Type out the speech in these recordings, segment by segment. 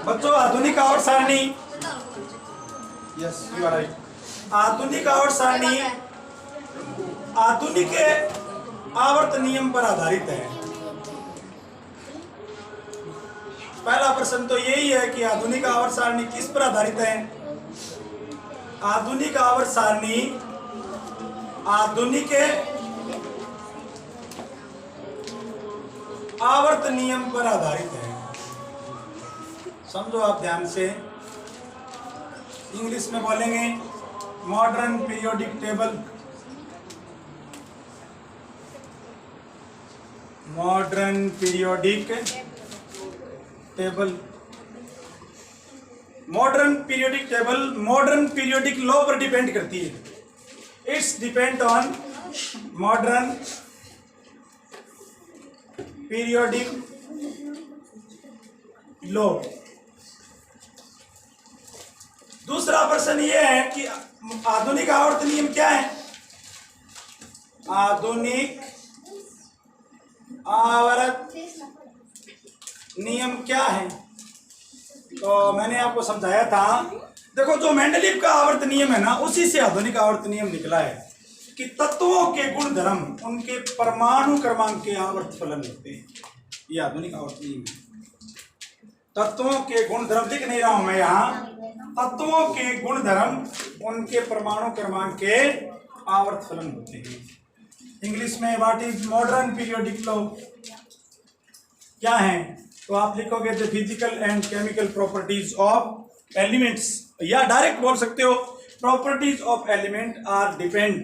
बच्चों आधुनिक आवर्त सारणी, यस यू आर राइट, आधुनिक आवर्त सारणी आधुनिक आवर्त नियम पर आधारित है। पहला प्रश्न तो यही है कि आधुनिक आवर्त सारणी किस पर आधारित है? आधुनिक आवर्त सारणी आधुनिक आवर्त नियम पर आधारित है। समझो आप ध्यान से, इंग्लिश में बोलेंगे modern periodic table, modern periodic table, modern periodic table modern periodic law पर डिपेंड करती है। It's depend on modern periodic law. दूसरा प्रश्न यह है कि आधुनिक आवर्त नियम क्या है? आधुनिक आवर्त नियम क्या है? तो मैंने आपको समझाया था, देखो जो मेंडलीव का आवर्त नियम है ना, उसी से आधुनिक आवर्त नियम निकला है कि तत्वों के गुण धर्म उनके परमाणु क्रमांक के आवर्त फलन होते हैं। ये आधुनिक आवर्त नियम है। तत्वों के गुण धर्म, लिख नहीं रहा हूं मैं यहाँ, तत्वों के गुण धर्म उनके परमाणु क्रमांक के आवर्त फलन होते हैं। इंग्लिश में what is modern periodic law क्या है? तो आप लिखोगे the physical and chemical properties of elements, या डायरेक्ट बोल सकते हो properties of element are depend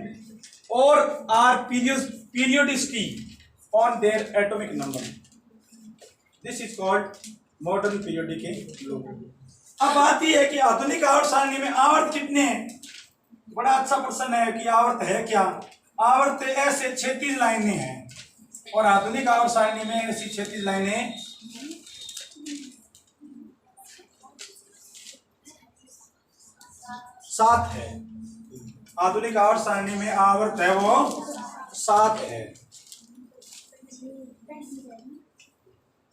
और are periodicity on their atomic number. This is called modern periodic law. अब बात यह है कि आधुनिक आवर्त सारणी में आवर्त कितने हैं? बड़ा अच्छा प्रश्न है कि आवर्त है क्या? आवर्त ऐसे 36 लाइनें हैं और आधुनिक आवर्त सारणी में ऐसी 36 लाइनें 7 है। आधुनिक आवर्त सारणी में आवर्त है वो 7 है,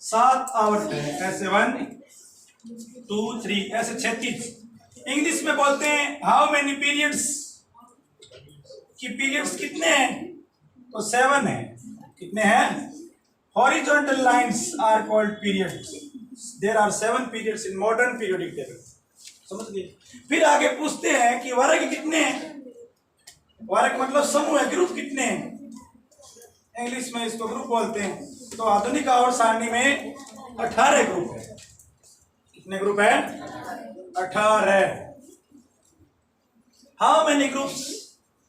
7 आवर्त है, ऐसे 1 2 3 ऐसे 36। इंग्लिश में बोलते हैं हाउ मेनी पीरियड्स, कि पीरियड्स कितने हैं? तो 7 है। कितने हैं? Horizontal lines are called periods. There are 7 periods in modern periodic table. समझ गए? फिर आगे पूछते हैं कि वर्ग कितने हैं? वर्ग मतलब समूह है, ग्रुप कितने हैं? इंग्लिश में इसको ग्रुप बोलते हैं। तो आधुनिक आवर्त सारणी में 18 ग्रुप है। कितने ग्रुप है? 18। How many groups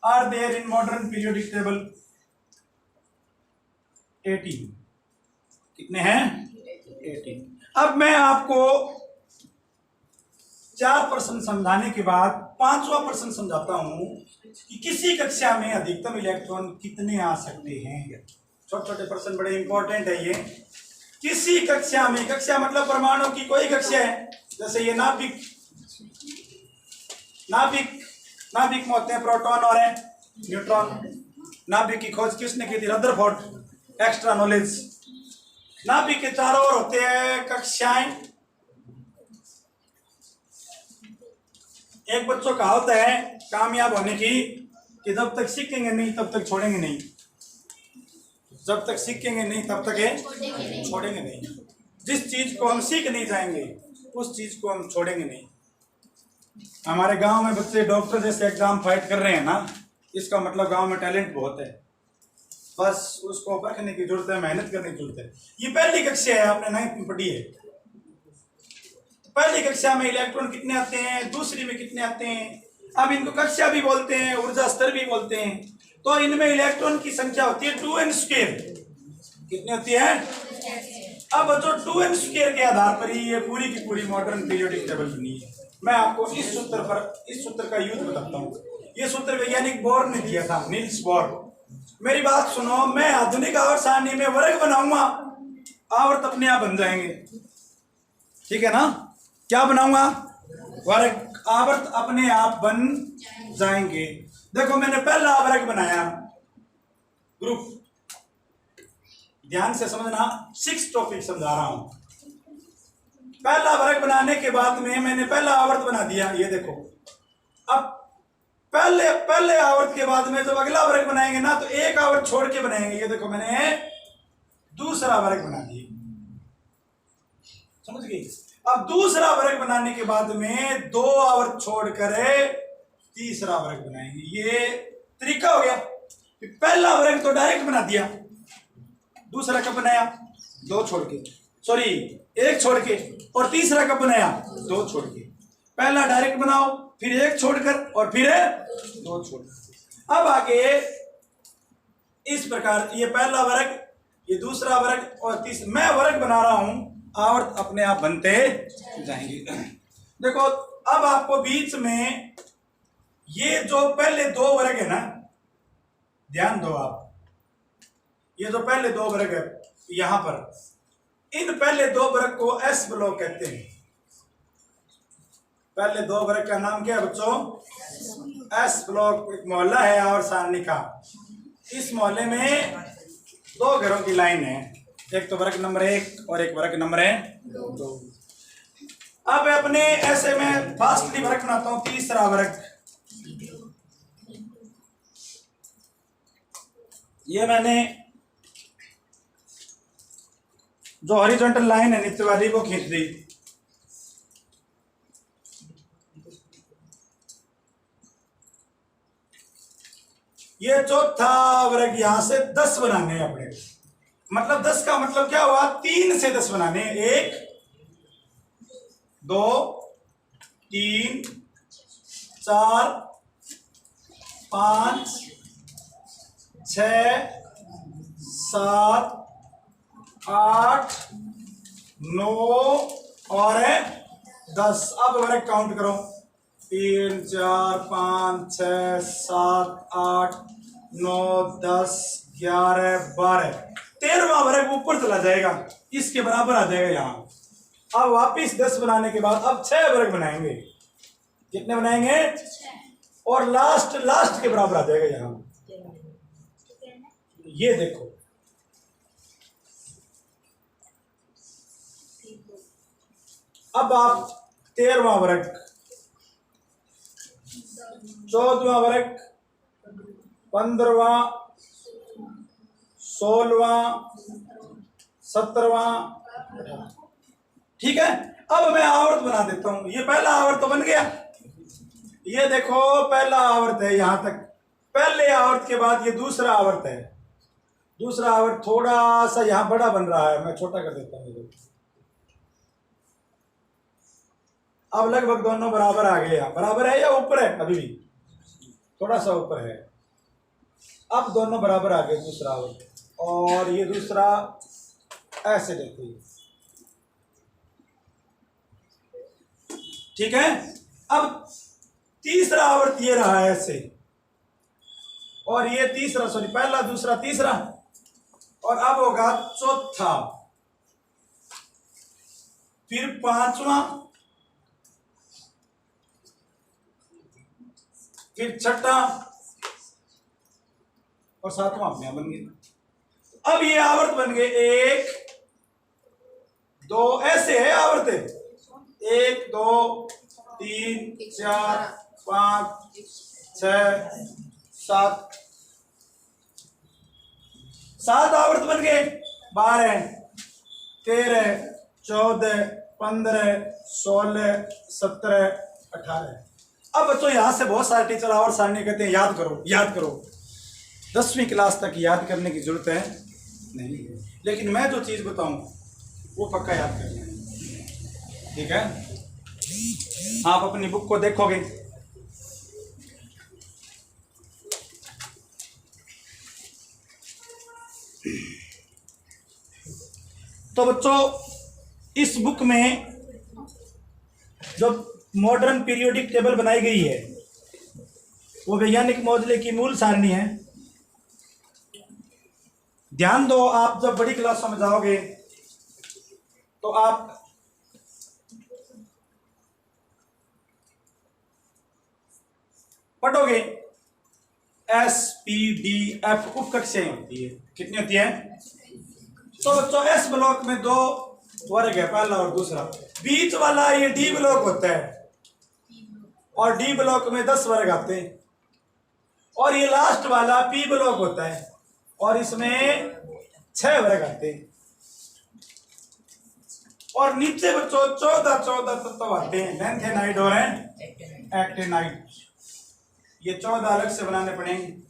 are there in modern periodic table? 18। कितने हैं? 18। अब मैं आपको 4 प्रश्न समझाने के बाद 5वां प्रश्न समझाता हूं कि किसी कक्षा में अधिकतम इलेक्ट्रॉन कितने आ सकते हैं। छोटे छोटे प्रश्न बड़े इंपॉर्टेंट है ये। किसी कक्षा में, कक्षा मतलब परमाणु की कोई कक्षा है, जैसे ये नाभिक, नाभिक नाभिक में होते हैं प्रोटॉन और न्यूट्रॉन। नाभिक की खोज किसने की थी? रदरफोर्ड। Extra knowledge. नाभिक के चारों ओर होते हैं कक्षाएं। एक बच्चों का होता है कामयाब होने की कि जब तक सीखेंगे नहीं तब तक छोड़ेंगे नहीं, जब तक सीखेंगे नहीं तब तक छोड़ेंगे नहीं। जिस चीज को हम सीख नहीं जाएंगे उस चीज को हम छोड़ेंगे नहीं। हमारे गांव में बच्चे डॉक्टर जैसे एग्जाम फाइट कर रहे हैं ना, इसका मतलब गांव में टैलेंट बहुत है। बस उसको परखने की जरूरत है, मेहनत करने की जरूरत है। ये पहली कक्षा है, आपने 9th में पढ़ी है। पहली कक्षा में इलेक्ट्रॉन कितने आते हैं, दूसरी में कितने आते हैं। अब इनको कक्षा भी बोलते हैं, ऊर्जा स्तर भी बोलते हैं। तो इनमें इलेक्ट्रॉन की संख्या होती है 2n²। कितनी होती है? अब जो 2n² के आधार पर ही ये पूरी की पूरी मॉडर्न पीरियोडिक टेबल बनी है। मैं आपको इस सूत्र का यूज बताता हूँ। ये सूत्र वैज्ञानिक बोर ने दिया था, नील्स बोर। मेरी बात सुनो, मैं आधुनिक आवर्त सारणी में वर्ग बनाऊंगा, आवर्त अपने आप बन जाएंगे। ठीक है ना? क्या बनाऊंगा? वर्ग। आवर्त अपने आप बन जाएंगे। देखो मैंने पहला वर्ग बनाया, ग्रुप। ध्यान से समझना, 6 टॉपिक समझा रहा हूं। पहला वर्ग बनाने के बाद में मैंने पहला आवर्त बना दिया, ये देखो। अब पहले आवर्त के बाद में जब अगला वर्ग बनाएंगे ना तो एक आवर्त छोड़ के बनाएंगे, ये देखो मैंने दूसरा वर्ग बना दिया, समझ गए। अब दूसरा वर्ग बनाने के बाद में दो आवर्त छोड़कर तीसरा वर्ग बनाएंगे, ये तरीका हो गया। पहला वर्ग तो डायरेक्ट बना दिया, दूसरा कब बनाया? दो छोड़ के, सॉरी एक छोड़ के, और तीसरा कब बनाया? दो छोड़ के। पहला डायरेक्ट बनाओ, फिर एक छोड़कर, और फिर दो छोड़कर। अब आगे इस प्रकार ये पहला वर्ग, ये दूसरा वर्ग और तीसरा, मैं वर्ग बना रहा हूं, आवर्त अपने आप बनते जाएंगे। देखो अब आपको बीच में ये जो पहले दो वर्ग है ना, ध्यान दो आप, ये जो पहले दो वर्ग है यहां पर, इन पहले दो वर्ग को एस ब्लॉक कहते हैं। पहले दो वर्ग का नाम क्या है बच्चों? S block. एक मोहल्ला है और सारणी का, इस मोहल्ले में दो घरों की लाइन है, एक तो वर्ग नंबर 1 और एक वर्ग नंबर 2। अब अपने ऐसे में फास्टली वर्ग बनाता हूं, तीसरा वर्ग। ये मैंने जो हॉरिजॉन्टल लाइन है नीचे वाली वो खींच दी। ये चौथा वर्ग यहां से 10 बनाने हैं अपने, मतलब 10 का मतलब क्या हुआ? 3 से 10 बनाने हैं। 1 2 3 4 5 6 7 8 9 और 10। अब वर्ग काउंट करो, 3 4 5 6 7 8 9 10 11 12। 13वां वर्ग ऊपर चला जाएगा, इसके बराबर आ जाएगा यहां। अब वापिस 10 बनाने के बाद अब 6 वर्ग बनाएंगे। कितने बनाएंगे? और लास्ट के बराबर आ जाएगा यहां। ये देखो, अब आप 13वां वर्ग, 14वां वर्ग, 15वां, 16वां, 17वां, ठीक है। अब मैं आवर्त बना देता हूं। ये पहला आवर्त तो बन गया, ये देखो पहला आवर्त है यहां तक। पहले आवर्त के बाद ये दूसरा आवर्त है। दूसरा आवर्त थोड़ा सा यहां बड़ा बन रहा है, मैं छोटा कर देता हूं। अब लगभग दोनों बराबर आ गए। बराबर है या ऊपर है? अभी भी थोड़ा सा ऊपर है। अब दोनों बराबर आ गए, दूसरा आवर्त और ये दूसरा। ऐसे देखो, ठीक है। अब तीसरा आवर्त ये रहा है ऐसे, और ये तीसरा, सॉरी पहला दूसरा तीसरा, और अब होगा चौथा, फिर 5वां, फिर 6ठा और 7वां अपने बन गए। अब ये आवर्त बन गए 1 2, ऐसे है आवर्त, 1 2 3 4 5 6 7 7 आवर्त बन गए। 12 13 14 15 16 17 18। अब बच्चों यहां से बहुत सारे टीचर आवर्त सारणी कहते हैं याद करो याद करो। 10वीं क्लास तक याद करने की जरूरत है नहीं, लेकिन मैं जो चीज बताऊं वो पक्का याद करना है, ठीक है। आप अपनी बुक को देखोगे तो बच्चों इस बुक में जो मॉडर्न पीरियोडिक टेबल बनाई गई है वो वैज्ञानिक मॉडल की मूल सारणी है। ध्यान दो, आप जब बड़ी क्लासों में जाओगे तो आप पढ़ोगे SPDF उपकक्षाएं होती है। कितनी होती है? तो बच्चों एस ब्लॉक में 2 वर्ग है पहला और दूसरा। बीच वाला ये डी ब्लॉक होता है और डी ब्लॉक में 10 वर्ग आते हैं, और ये लास्ट वाला पी ब्लॉक होता है और इसमें 6 वर्ग आते हैं, और नीचे बच्चों 14 तत्व आते हैं, लैंथेनाइड और एक्टिनाइड। ये 14 अलग से बनाने पड़ेंगे।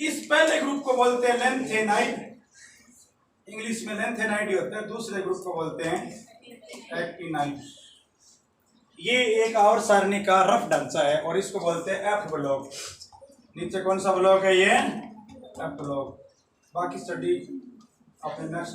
इस पहले ग्रुप को बोलते हैं लैंथेनाइड, इंग्लिश में लैंथेनाइड ही होता है। दूसरे ग्रुप को बोलते हैं एक्टिनाइड। ये एक आवर्त सारणी का रफ ढांचा है और इसको बोलते हैं एफ ब्लॉक। नीचे कौन सा ब्लॉक है? ये एफ ब्लॉक। बाकी स्टडी अपने नेक्स्ट